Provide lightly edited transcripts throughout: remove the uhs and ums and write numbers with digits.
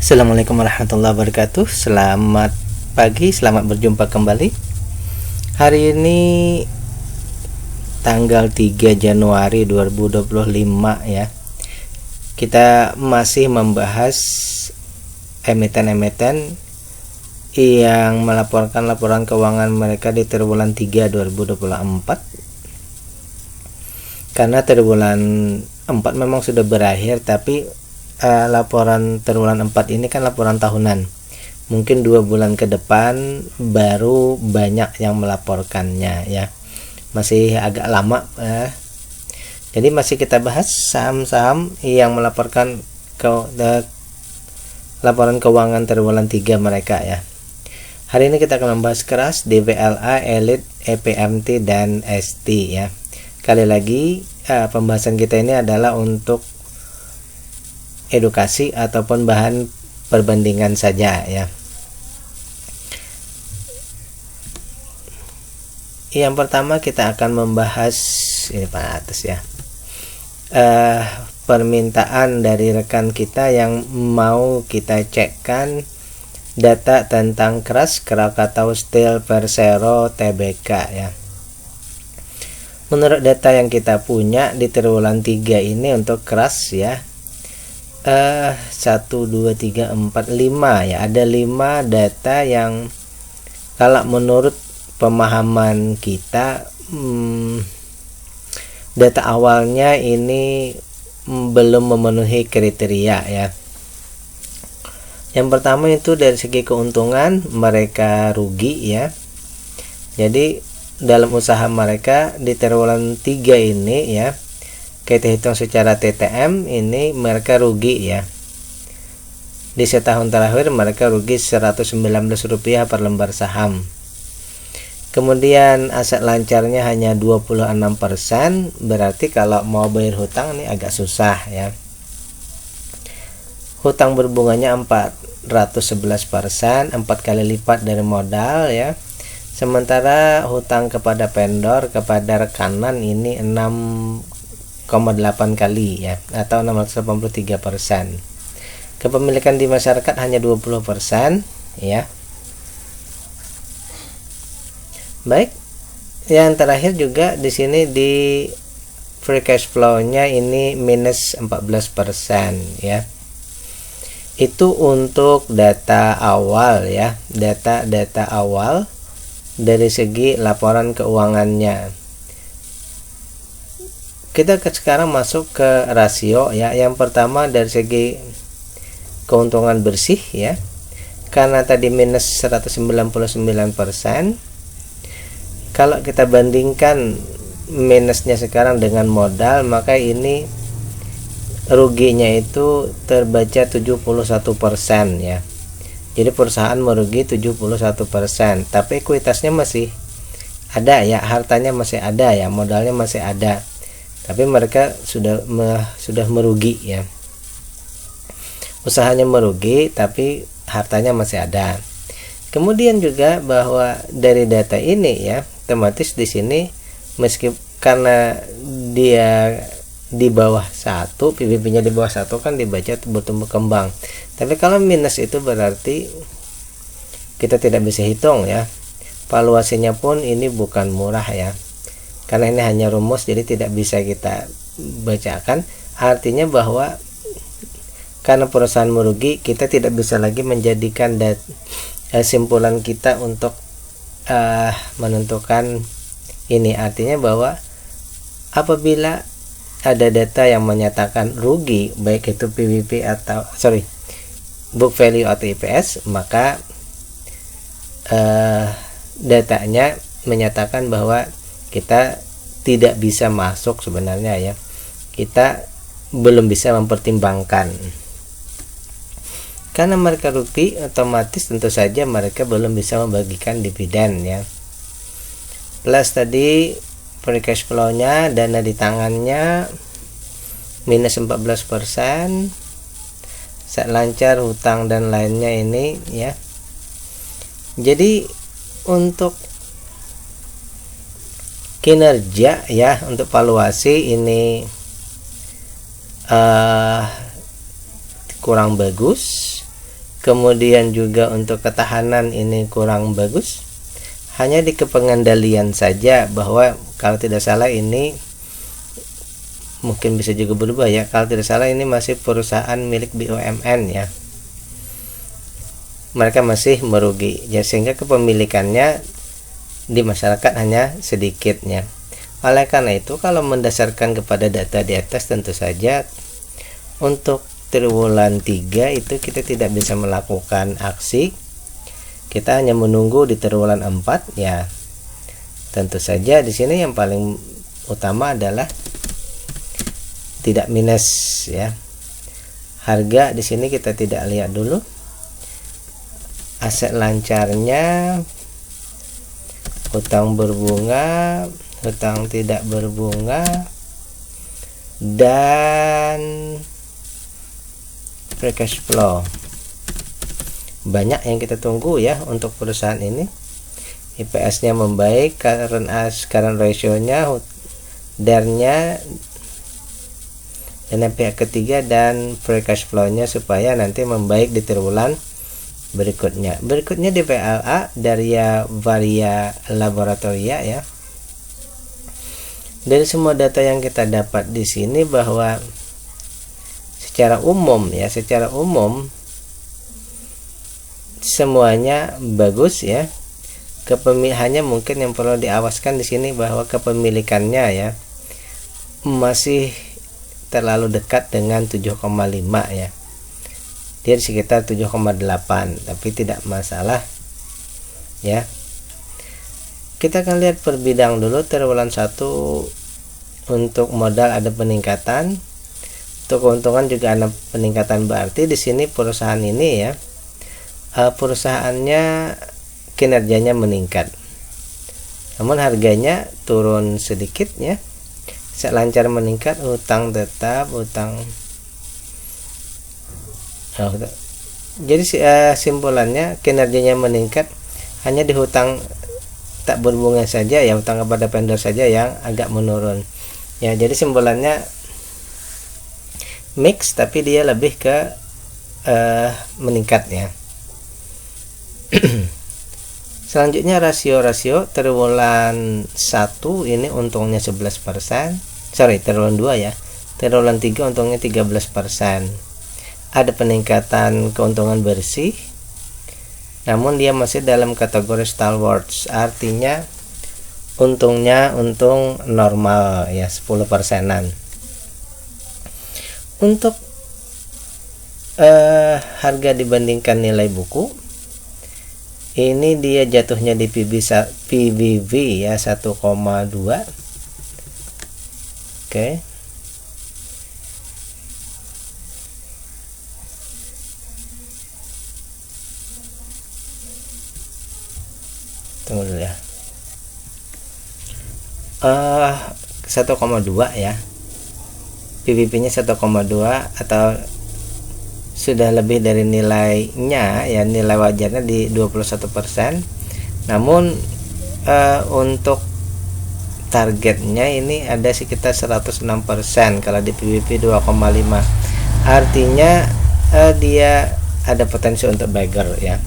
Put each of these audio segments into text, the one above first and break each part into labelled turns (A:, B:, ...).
A: Assalamualaikum warahmatullahi wabarakatuh. Selamat pagi, selamat berjumpa kembali. Hari ini tanggal 3 Januari 2025 ya. Kita masih membahas emiten-emiten yang melaporkan laporan keuangan mereka di triwulan 3 2024. Karena triwulan 4 memang sudah berakhir, tapi laporan triwulan 4 ini kan laporan tahunan. Mungkin 2 bulan ke depan baru banyak yang melaporkannya ya. Masih agak lama jadi masih kita bahas saham-saham yang melaporkan laporan keuangan triwulan 3 mereka ya. Hari ini kita akan membahas keras DVLA, Elite, EPMT dan ST ya. Kali lagi pembahasan kita ini adalah untuk edukasi ataupun bahan perbandingan saja ya. Yang pertama kita akan membahas ini Pak atas ya, permintaan dari rekan kita yang mau kita cekkan data tentang keras Krakatau Steel, Persero, TBK ya. Menurut data yang kita punya di triwulan 3 ini untuk keras ya, 1, 2, 3, 4, 5 ya. Ada 5 data yang kalau menurut pemahaman kita data awalnya ini belum memenuhi kriteria ya. Yang pertama itu dari segi keuntungan mereka rugi ya. Jadi dalam usaha mereka di triwulan 3 ini ya, kita hitung secara TTM ini mereka rugi ya. Di setahun terakhir mereka rugi Rp119 per lembar saham. Kemudian aset lancarnya hanya 26%, berarti kalau mau bayar hutang ini agak susah ya. Hutang berbunganya 411%, 4 kali lipat dari modal ya. Sementara hutang kepada vendor, kepada rekanan ini 6,8 kali ya, atau 683%. Kepemilikan di masyarakat hanya 20% ya. Baik, yang terakhir juga di sini di free cash flow-nya ini minus 14% ya. Itu untuk data awal ya, data awal dari segi laporan keuangannya. Kita sekarang masuk ke rasio ya. Yang pertama dari segi keuntungan bersih ya, karena tadi minus 199%, kalau kita bandingkan minusnya sekarang dengan modal, maka ini ruginya itu terbaca 71% ya. Jadi perusahaan merugi 71%, tapi ekuitasnya masih ada ya, hartanya masih ada ya, modalnya masih ada. Tapi mereka sudah merugi ya. Usahanya merugi tapi hartanya masih ada. Kemudian juga bahwa dari data ini ya, otomatis di sini karena dia di bawah 1, PBB-nya di bawah 1 kan dibaca bertumbuh kembang. Tapi kalau minus itu berarti kita tidak bisa hitung ya. Valuasinya pun ini bukan murah ya. Karena ini hanya rumus, jadi tidak bisa kita bacakan. Artinya bahwa karena perusahaan merugi, kita tidak bisa lagi menjadikan simpulan kita untuk menentukan ini. Artinya bahwa apabila ada data yang menyatakan rugi, baik itu PBB atau book value atau EPS, maka datanya menyatakan bahwa kita tidak bisa masuk sebenarnya ya. Kita belum bisa mempertimbangkan. Karena mereka rugi, otomatis tentu saja mereka belum bisa membagikan dividen ya. Plus tadi free cash flow-nya, dana di tangannya minus 14%, aset lancar, hutang dan lainnya ini ya. Jadi untuk kinerja ya, untuk valuasi ini kurang bagus. kemudian juga untuk ketahanan ini kurang bagus. Hanya di kepengendalian saja, bahwa kalau tidak salah ini mungkin bisa juga berubah ya, kalau tidak salah ini masih perusahaan milik BUMN ya, mereka masih merugi ya, sehingga kepemilikannya di masyarakat hanya sedikitnya. Oleh karena itu, kalau mendasarkan kepada data di atas, tentu saja untuk triwulan 3 itu kita tidak bisa melakukan aksi, kita hanya menunggu di triwulan 4 ya. Tentu saja di sini yang paling utama adalah tidak minus ya. Harga di sini kita tidak lihat dulu. Aset lancarnya, hutang berbunga, hutang tidak berbunga, dan free cash flow. Banyak yang kita tunggu ya untuk perusahaan ini. IPS-nya membaik, current ratio-nya, DER-nya, dan pihak ketiga, dan free cash flow-nya supaya nanti membaik di triwulan berikutnya. Berikutnya di PLA dari Varia Laboratoria ya. Dari semua data yang kita dapat di sini, bahwa secara umum semuanya bagus ya. Hanya mungkin yang perlu diawaskan di sini bahwa kepemilikannya ya masih terlalu dekat dengan 7,5 ya. Dia di sekitar 7,8, tapi tidak masalah ya. Kita akan lihat per bidang dulu. Triwulan 1 untuk modal ada peningkatan, untuk keuntungan juga ada peningkatan, berarti di sini perusahaan ini ya, perusahaannya kinerjanya meningkat, namun harganya turun sedikit ya. Lancar meningkat, hutang tetap, jadi simpulannya kinerjanya meningkat, hanya di hutang tak berbunga saja ya, hutang kepada vendor saja yang agak menurun ya. Jadi simpulannya mix, tapi dia lebih ke meningkat ya. Selanjutnya rasio triwulan 1 ini untungnya 11%. Triwulan 2 ya. Triwulan 3 untungnya 13%. Ada peningkatan keuntungan bersih, namun dia masih dalam kategori stalwarts, artinya untungnya untung normal ya, 10%-an. Untuk harga dibandingkan nilai buku, ini dia jatuhnya di PBV ya 1,2. Oke. Tunggu dulu ya. 1,2 ya. PBV-nya 1,2 atau sudah lebih dari nilainya ya, nilai wajarnya di 21%. Namun untuk targetnya ini ada sekitar 106% kalau di PBV 2,5. Artinya dia ada potensi untuk bagger ya.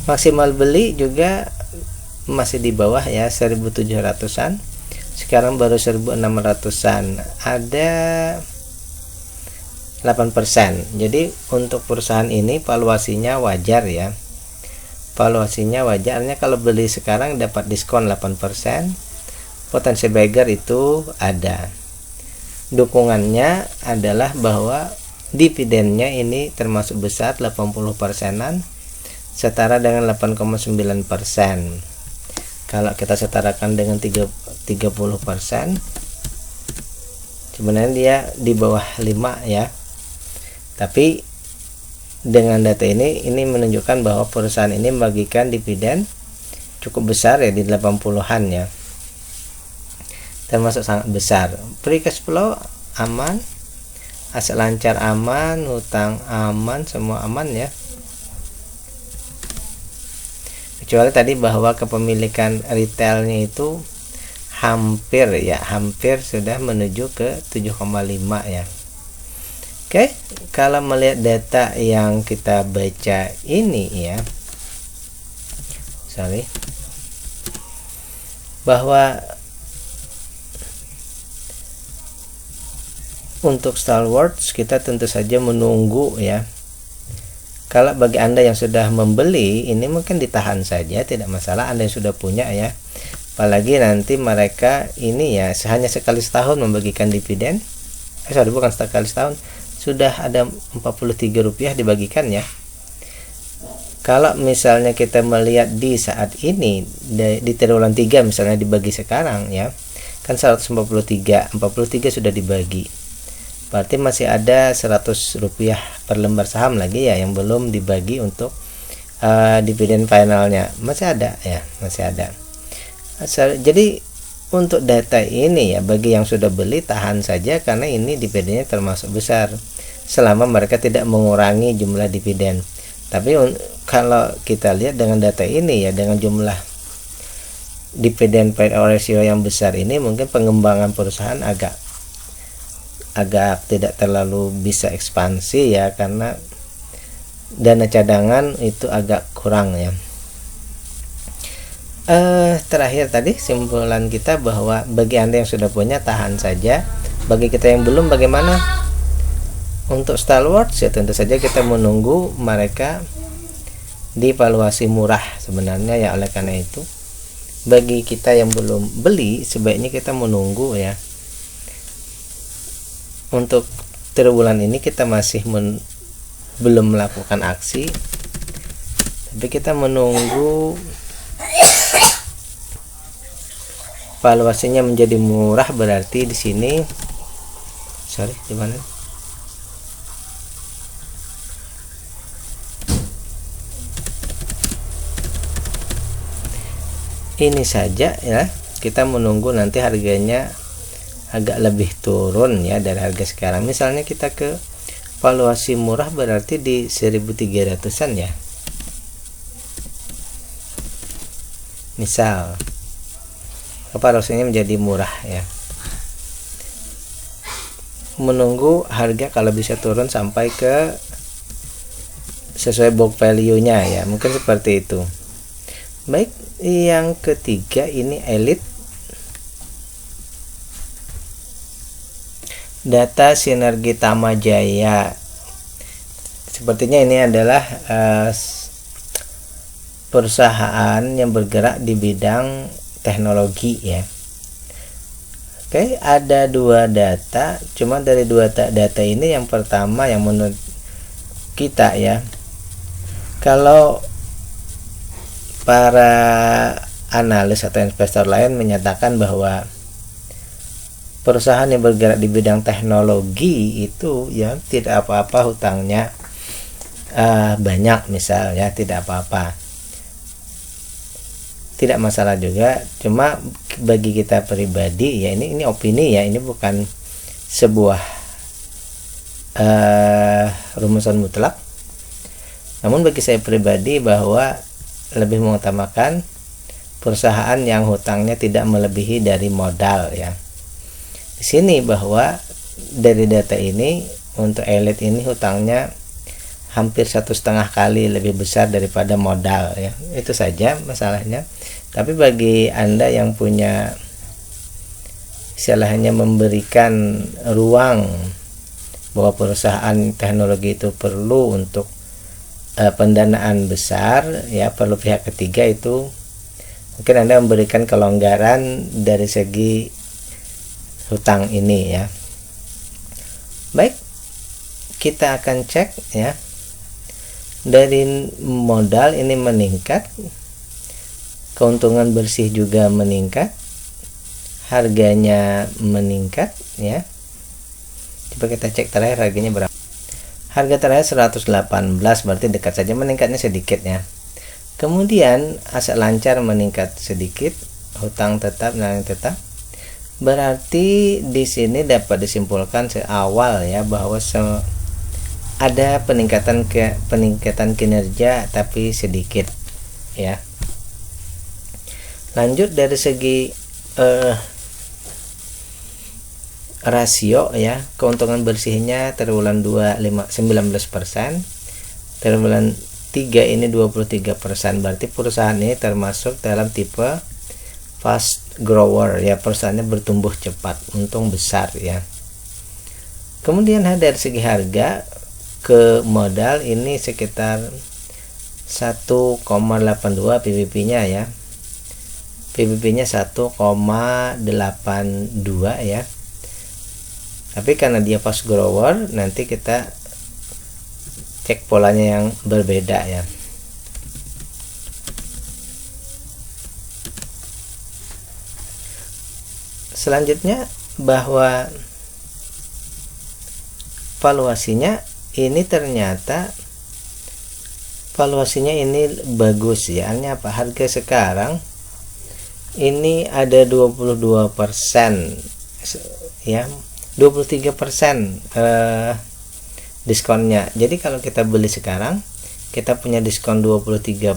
A: Maksimal beli juga masih di bawah ya, 1.700-an. Sekarang baru 1.600-an. Ada 8%. Jadi untuk perusahaan ini valuasinya wajar ya. Valuasinya wajarnya kalau beli sekarang dapat diskon 8%. Potensi bagger itu ada. Dukungannya adalah bahwa dividennya ini termasuk besar, 80%-an, setara dengan 8,9%. Kalau kita setarakan dengan 30%, sebenarnya dia di bawah 5 ya. Tapi dengan data ini menunjukkan bahwa perusahaan ini membagikan dividen cukup besar ya, di 80-an ya, termasuk sangat besar. Free cash flow aman, aset lancar aman, hutang aman, semua aman ya, kecuali tadi bahwa kepemilikan retailnya itu hampir sudah menuju ke 7,5 ya. Oke, kalau melihat data yang kita baca ini ya, bahwa untuk Star Wars kita tentu saja menunggu ya. Kalau bagi Anda yang sudah membeli, ini mungkin ditahan saja, tidak masalah. Anda yang sudah punya ya, apalagi nanti mereka ini ya hanya sekali setahun membagikan dividen. Bukan sekali setahun, sudah ada Rp43 dibagikan ya. Kalau misalnya kita melihat di saat ini di triwulan 3 misalnya dibagi sekarang ya, kan 143 sudah dibagi, berarti masih ada Rp100 per lembar saham lagi ya yang belum dibagi untuk dividen finalnya. Masih ada ya, masih ada. Jadi untuk data ini ya, bagi yang sudah beli tahan saja, karena ini dividennya termasuk besar selama mereka tidak mengurangi jumlah dividen. Tapi kalau kita lihat dengan data ini ya, dengan jumlah dividen payout ratio yang besar ini, mungkin pengembangan perusahaan agak tidak terlalu bisa ekspansi ya, karena dana cadangan itu agak kurang ya. Terakhir tadi simpulan kita bahwa bagi Anda yang sudah punya tahan saja. Bagi kita yang belum, bagaimana? Untuk Star Wars ya tentu saja kita menunggu mereka divaluasi murah sebenarnya ya. Oleh karena itu bagi kita yang belum beli, sebaiknya kita menunggu ya. Untuk triwulan ini kita masih belum melakukan aksi, tapi kita menunggu valuasinya menjadi murah. Berarti di sini di mana? Ini saja ya, kita menunggu nanti harganya agak lebih turun ya dari harga sekarang. Misalnya kita ke valuasi murah, berarti di 1.300-an ya. Misal valuasinya menjadi murah ya. Menunggu harga kalau bisa turun sampai ke sesuai book value-nya ya, mungkin seperti itu. Baik, yang ketiga ini Elite. Data Sinergi Tamajaya. Sepertinya ini adalah perusahaan yang bergerak di bidang teknologi ya. Oke, ada dua data. Cuma dari dua data ini, yang pertama yang menurut kita ya, kalau para analis atau investor lain menyatakan bahwa perusahaan yang bergerak di bidang teknologi itu ya tidak apa-apa hutangnya banyak, misal ya, tidak apa-apa, tidak masalah juga. Cuma bagi kita pribadi ya, ini opini ya, ini bukan sebuah rumusan mutlak. Namun bagi saya pribadi bahwa lebih mengutamakan perusahaan yang hutangnya tidak melebihi dari modal ya. Di sini bahwa dari data ini untuk Elite ini hutangnya hampir 1,5 kali lebih besar daripada modal ya. Itu saja masalahnya. Tapi bagi Anda yang punya istilahnya memberikan ruang bahwa perusahaan teknologi itu perlu untuk pendanaan besar ya, perlu pihak ketiga, itu mungkin Anda memberikan kelonggaran dari segi hutang ini ya. Baik, kita akan cek ya. Dari modal ini meningkat, keuntungan bersih juga meningkat, harganya meningkat ya. Coba kita cek terakhir harganya berapa. Harga terakhir 118, berarti dekat saja, meningkatnya sedikit ya. Kemudian aset lancar meningkat sedikit, hutang tetap dan tetap. Berarti di sini dapat disimpulkan seawal ya bahwa ada peningkatan kinerja tapi sedikit ya. Lanjut dari segi rasio ya, keuntungan bersihnya triwulan 2 19%, triwulan 3 ini 23%. Berarti perusahaan ini termasuk dalam tipe fast grower ya, perusahaannya bertumbuh cepat, untung besar ya. Kemudian dari segi harga ke modal ini sekitar 1,82 PBB-nya ya. PBB-nya 1,82 ya. Tapi karena dia fast grower, nanti kita cek polanya yang berbeda ya. Selanjutnya bahwa valuasinya ini ternyata valuasinya ini bagus ya. Artinya apa? Harga sekarang ini ada 22% ya, 23% diskonnya. Jadi kalau kita beli sekarang kita punya diskon 23%.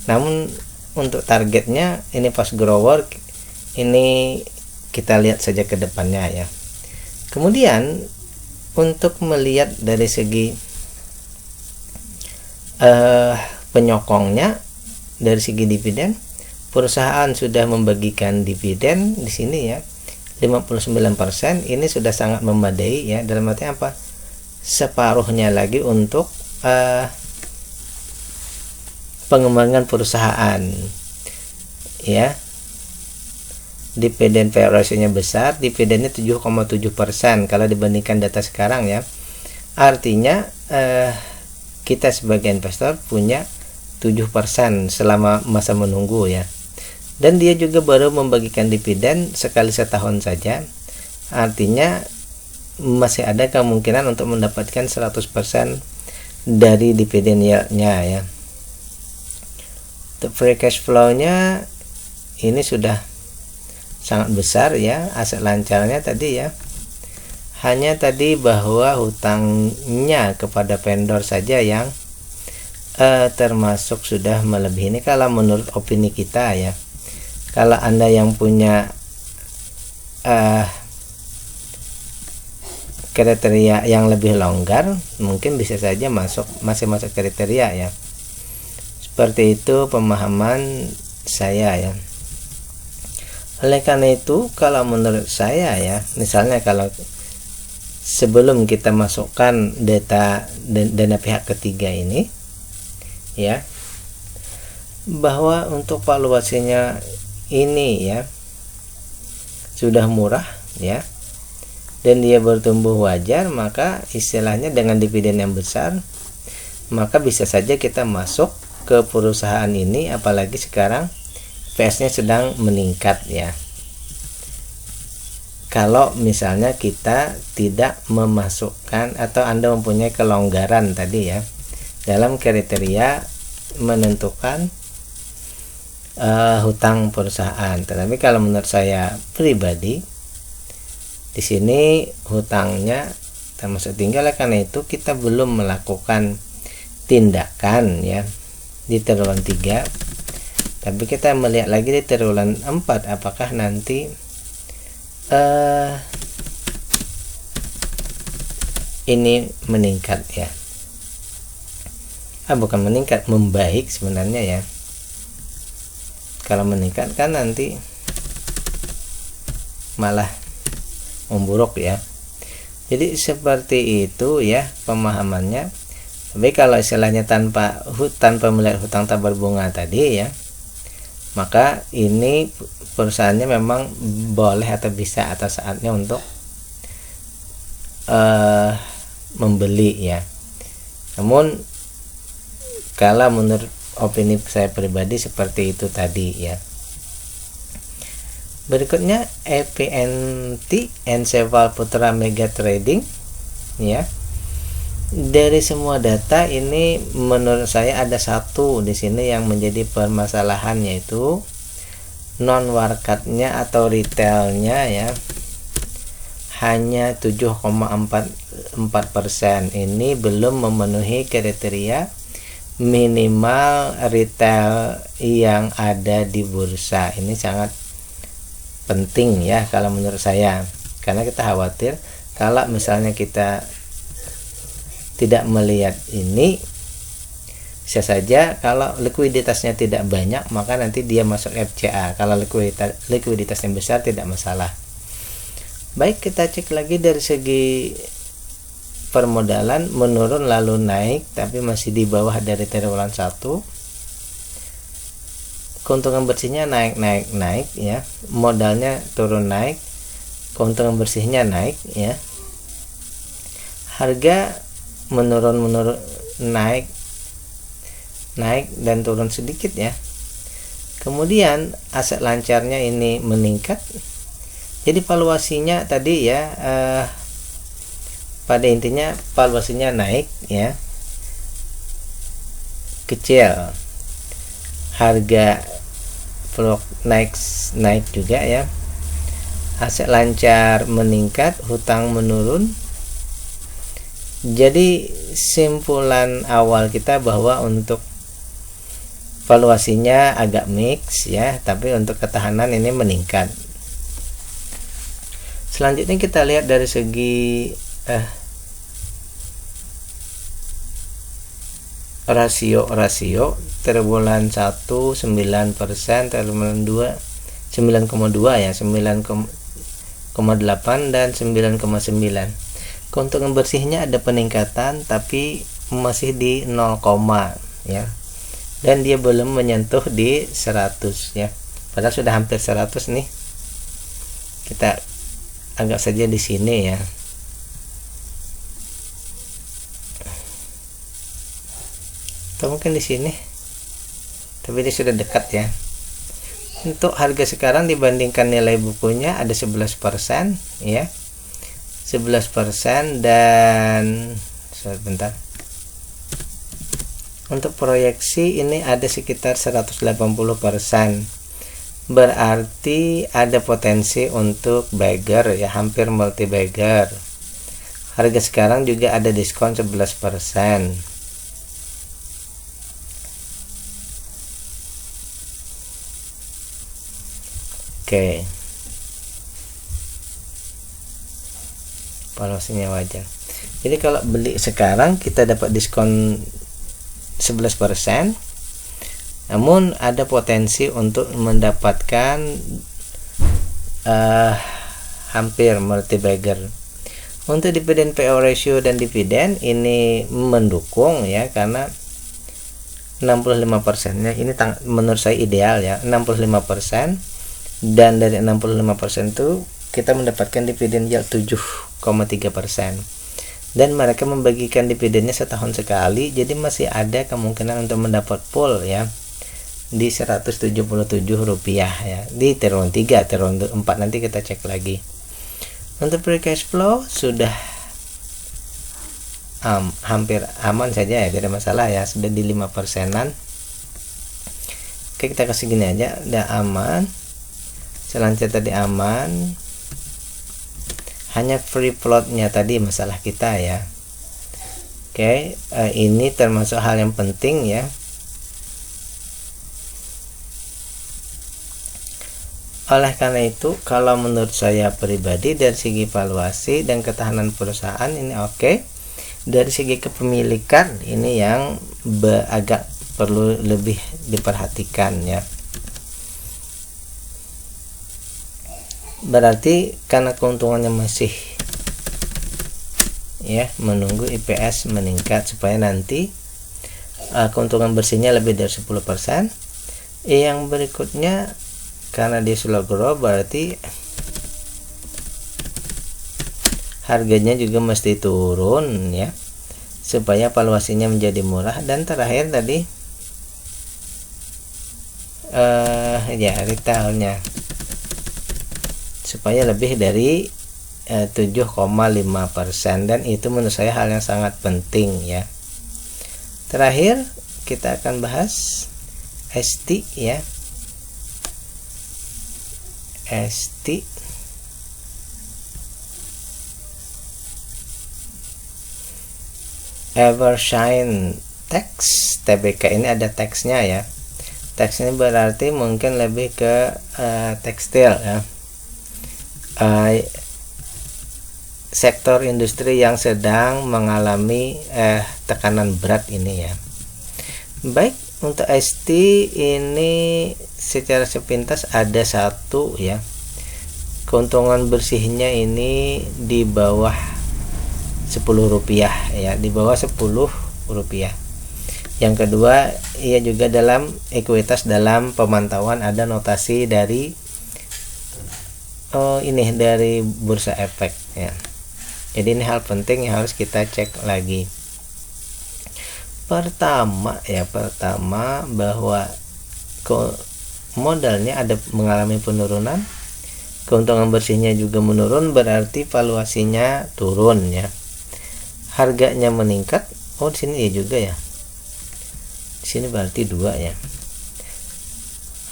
A: Namun untuk targetnya ini fast grower, ini kita lihat saja ke depannya ya. Kemudian untuk melihat dari segi penyokongnya, dari segi dividen, perusahaan sudah membagikan dividen di sini ya 59%. Ini sudah sangat memadai ya, dalam arti apa, separuhnya lagi untuk pengembangan perusahaan ya. Dividen payout ratio-nya besar, dividennya 7,7% kalau dibandingkan data sekarang ya. Artinya kita sebagai investor punya 7% selama masa menunggu ya. Dan dia juga baru membagikan dividen sekali setahun saja. Artinya masih ada kemungkinan untuk mendapatkan 100% dari dividennya ya. Untuk free cash flow-nya ini sudah sangat besar ya. Aset lancarnya tadi ya, hanya tadi bahwa hutangnya kepada vendor saja yang termasuk sudah melebihi. Ini kalau menurut opini kita ya. Kalau Anda yang punya kriteria yang lebih longgar, mungkin bisa saja masih masuk kriteria ya. Seperti itu pemahaman saya ya. Oleh karena itu, kalau menurut saya ya, misalnya kalau sebelum kita masukkan dana pihak ketiga ini ya, bahwa untuk valuasinya ini ya sudah murah ya, dan dia bertumbuh wajar, maka istilahnya dengan dividen yang besar, maka bisa saja kita masuk ke perusahaan ini, apalagi sekarang PS-nya sedang meningkat ya. Kalau misalnya kita tidak memasukkan atau Anda mempunyai kelonggaran tadi ya dalam kriteria menentukan hutang perusahaan. Tetapi kalau menurut saya pribadi, di sini hutangnya termasuk tinggi, oleh karena itu kita belum melakukan tindakan ya di triwulan 3, tapi kita melihat lagi di triwulan 4 apakah nanti ini meningkat ya. Bukan meningkat, membaik sebenarnya ya. Kalau meningkat kan nanti malah memburuk ya. Jadi seperti itu ya pemahamannya. Tapi kalau istilahnya tanpa melihat hutang tak berbunga tadi ya, maka ini perusahaannya memang boleh atau bisa atau saatnya untuk membeli ya. Namun kalau menurut opini saya pribadi seperti itu tadi ya. Berikutnya EPNT, Enseval Putra Mega Trading ya. Dari semua data ini menurut saya ada satu di sini yang menjadi permasalahan, yaitu non warkatnya atau retailnya ya hanya 7,44%. Ini belum memenuhi kriteria minimal retail yang ada di bursa. Ini sangat penting ya kalau menurut saya, karena kita khawatir kalau misalnya kita tidak melihat ini, bisa saja kalau likuiditasnya tidak banyak maka nanti dia masuk FCA. Kalau likuiditasnya besar tidak masalah. Baik, kita cek lagi dari segi permodalan, menurun lalu naik tapi masih di bawah dari triwulan 1. Keuntungan bersihnya naik ya, modalnya turun naik, keuntungan bersihnya naik ya, harga menurun naik dan turun sedikit ya. Kemudian aset lancarnya ini meningkat, jadi valuasinya tadi ya pada intinya valuasinya naik ya, kecil, harga vlog naik juga ya, aset lancar meningkat, hutang menurun. Jadi simpulan awal kita bahwa untuk valuasinya agak mix ya, tapi untuk ketahanan ini meningkat. Selanjutnya kita lihat dari segi rasio triwulan 1 9%, triwulan 2 9,2 ya, 9,8 dan 9,9. Keuntungan bersihnya ada peningkatan tapi masih di 0, ya, dan dia belum menyentuh di 100 ya, padahal sudah hampir 100 nih. Kita anggap saja di sini ya, atau mungkin di sini, tapi dia sudah dekat ya. Untuk harga sekarang dibandingkan nilai bukunya ada 11% ya, 11%, dan sebentar, untuk proyeksi ini ada sekitar 180%, berarti ada potensi untuk bagger ya, hampir multi bagger. Harga sekarang juga ada diskon 11%. Oke, valuasinya wajar. Jadi kalau beli sekarang kita dapat diskon 11%, namun ada potensi untuk mendapatkan hampir multi bagger. Untuk dividen PO ratio dan dividen ini mendukung ya, karena 65% nya ini menurut saya ideal ya, 65%, dan dari 65% itu kita mendapatkan dividen yield 7,3%, dan mereka membagikan dividennya setahun sekali, jadi masih ada kemungkinan untuk mendapat pool ya di Rp177 ya, di triwulan 3, triwulan 4 nanti kita cek lagi. Untuk free cash flow sudah hampir aman saja ya, tidak masalah ya, sudah di 5%-an. Oke, kita kasih gini aja, udah aman. Selanjutnya tadi aman, hanya free floatnya tadi masalah kita ya. Oke, ini termasuk hal yang penting ya. Oleh karena itu, kalau menurut saya pribadi dari segi valuasi dan ketahanan perusahaan ini oke. Dari segi kepemilikan ini yang agak perlu lebih diperhatikan ya. Berarti karena keuntungannya masih ya, menunggu IPS meningkat supaya nanti keuntungan bersihnya lebih dari 10%. Yang berikutnya, karena dia slow grow, berarti harganya juga mesti turun ya, supaya valuasinya menjadi murah. Dan terakhir tadi ya retailnya supaya lebih dari 7,5%, dan itu menurut saya hal yang sangat penting ya. Terakhir kita akan bahas ST ya, ST Evershine Tax TBK. Ini ada teksnya ya, teks ini berarti mungkin lebih ke tekstil ya. sektor industri yang sedang mengalami tekanan berat ini ya. Baik, untuk ST ini secara sepintas ada satu ya, keuntungan bersihnya ini di bawah Rp10 ya, di bawah Rp10. Yang kedua, ia juga dalam ekuitas dalam pemantauan ada notasi dari ini dari bursa efek ya. Jadi ini hal penting yang harus kita cek lagi. Pertama bahwa modalnya ada mengalami penurunan, keuntungan bersihnya juga menurun, berarti valuasinya turun ya. Harganya meningkat. Oh, di sini ya juga ya. Di sini berarti 2 ya.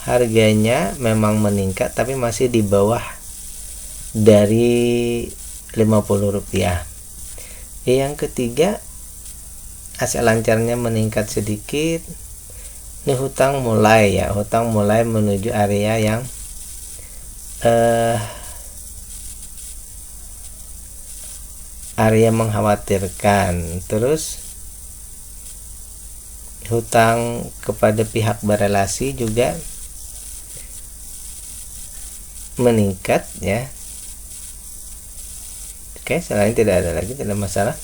A: Harganya memang meningkat tapi masih di bawah dari Rp50. Yang ketiga, aset lancarnya meningkat sedikit. Ini hutang mulai menuju area yang area mengkhawatirkan. Terus hutang kepada pihak berelasi juga meningkat ya. Oke, selain tidak ada lagi, tidak masalah.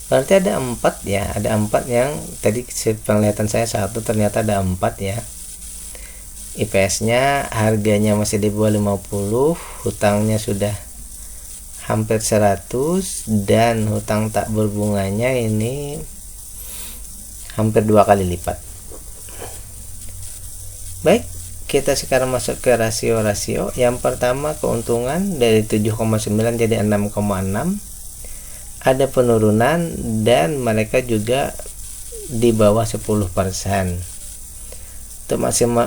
A: Berarti ada 4 ya, ada 4 yang tadi penglihatan saya 1, ternyata ada 4 ya. IPS nya harganya masih di bawah 50, hutangnya sudah hampir 100, dan hutang tak berbunganya ini hampir 2 kali lipat. Baik, kita sekarang masuk ke rasio-rasio. Yang pertama, keuntungan dari 7,9 jadi 6,6. Ada penurunan dan mereka juga di bawah 10%.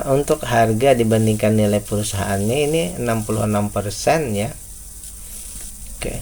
A: Untuk harga dibandingkan nilai perusahaannya ini 66% ya. Oke.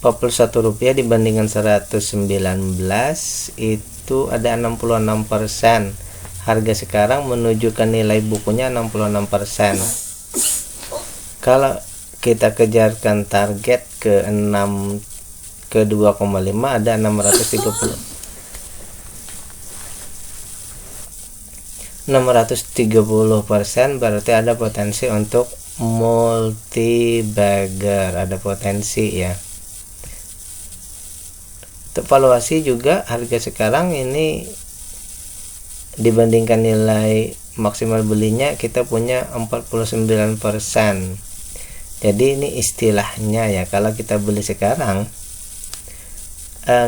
A: Rp41 dibandingkan 119 itu ada 66%. Harga sekarang menunjukkan nilai bukunya 66%. Kalau kita kejarkan target ke 2,5 ada 630%, berarti ada potensi untuk multi bagger, ada potensi ya. Untuk valuasi juga harga sekarang ini dibandingkan nilai maksimal belinya kita punya 49%. Jadi ini istilahnya ya, kalau kita beli sekarang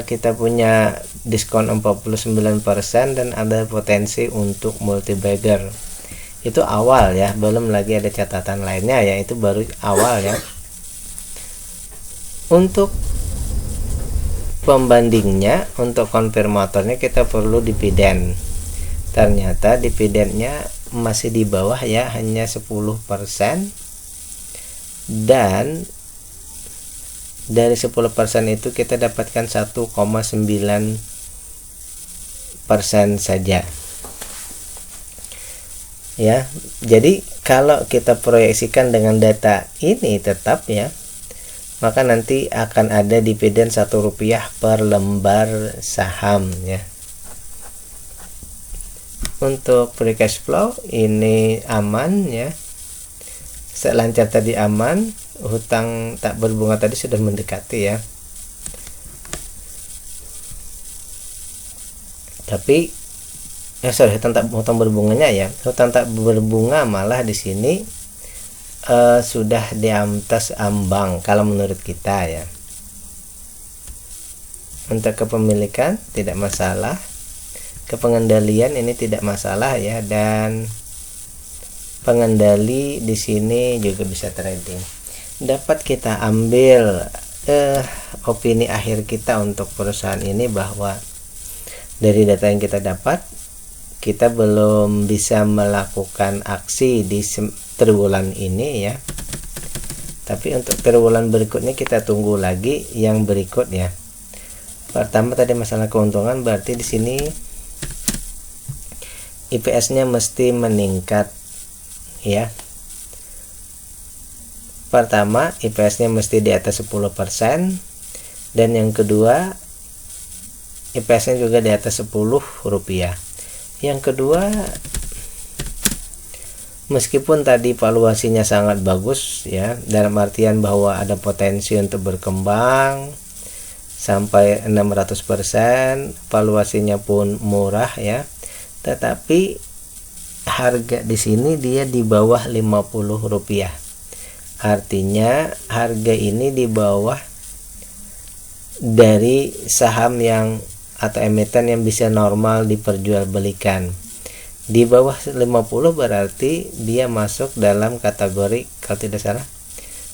A: kita punya diskon 49% dan ada potensi untuk multi bagger. Itu awal ya, belum lagi ada catatan lainnya ya, itu baru awal ya. Untuk pembandingnya, untuk konfirmatornya kita perlu dividen. Ternyata dividennya masih di bawah ya, hanya 10%, dan dari 10% itu kita dapatkan 1,9% saja ya. Jadi kalau kita proyeksikan dengan data ini tetap ya, maka nanti akan ada dividen Rp1 per lembar saham ya. Untuk free cash flow ini aman ya, selancar tadi aman. Hutang tak berbunga tadi sudah mendekati ya, tapi hutang berbunganya ya, hutang tak berbunga malah di sini sudah di atas ambang kalau menurut kita ya. Untuk kepemilikan tidak masalah, kepengendalian ini tidak masalah ya, dan pengendali di sini juga bisa trading. dapat kita ambil opini akhir kita untuk perusahaan ini, bahwa dari data yang kita dapat, kita belum bisa melakukan aksi di triwulan ini ya. Tapi untuk triwulan berikutnya kita tunggu lagi yang berikut ya. Pertama tadi masalah keuntungan, berarti di sini IPS-nya mesti meningkat ya. Pertama, IPS-nya mesti di atas 10%, dan yang kedua IPS-nya juga di atas 10 rupiah. Yang kedua, meskipun tadi valuasinya sangat bagus ya, dalam artian bahwa ada potensi untuk berkembang sampai 600%, valuasinya pun murah ya, tetapi harga di sini dia di bawah 50 rupiah. Artinya harga ini di bawah dari saham yang atau emiten yang bisa normal diperjualbelikan. Di bawah 50 berarti dia masuk dalam kategori, kalau tidak salah,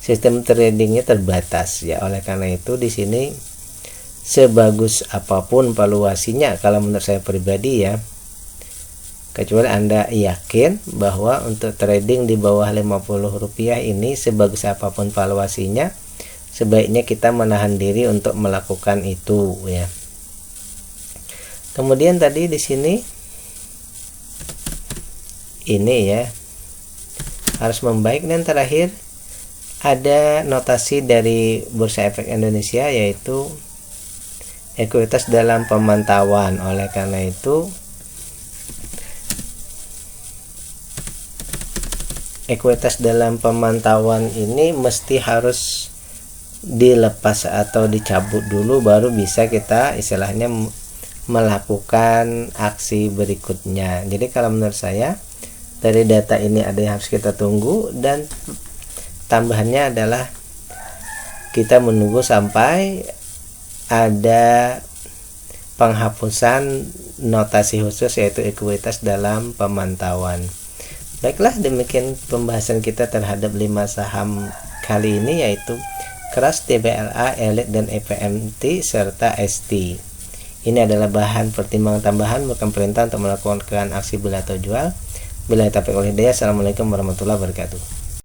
A: sistem tradingnya terbatas ya. Oleh karena itu di sini sebagus apapun valuasinya, kalau menurut saya pribadi ya, kecuali Anda yakin bahwa untuk trading di bawah 50 rupiah ini, sebagus apapun valuasinya, sebaiknya kita menahan diri untuk melakukan itu ya. Kemudian tadi di sini ini ya harus membaik, dan terakhir ada notasi dari Bursa Efek Indonesia yaitu ekuitas dalam pemantauan. Oleh karena itu ekuitas dalam pemantauan ini mesti harus dilepas atau dicabut dulu, baru bisa kita istilahnya melakukan aksi berikutnya. Jadi kalau menurut saya dari data ini ada yang harus kita tunggu, dan tambahannya adalah kita menunggu sampai ada penghapusan notasi khusus yaitu ekuitas dalam pemantauan. Baiklah, demikian pembahasan kita terhadap 5 saham kali ini, yaitu Kras, TBLA, Elite, dan EPMT serta ST. Ini adalah bahan pertimbangan tambahan, bukan perintah untuk melakukan aksi beli atau jual. Bila taufiq wal hidayah. Assalamualaikum warahmatullahi wabarakatuh.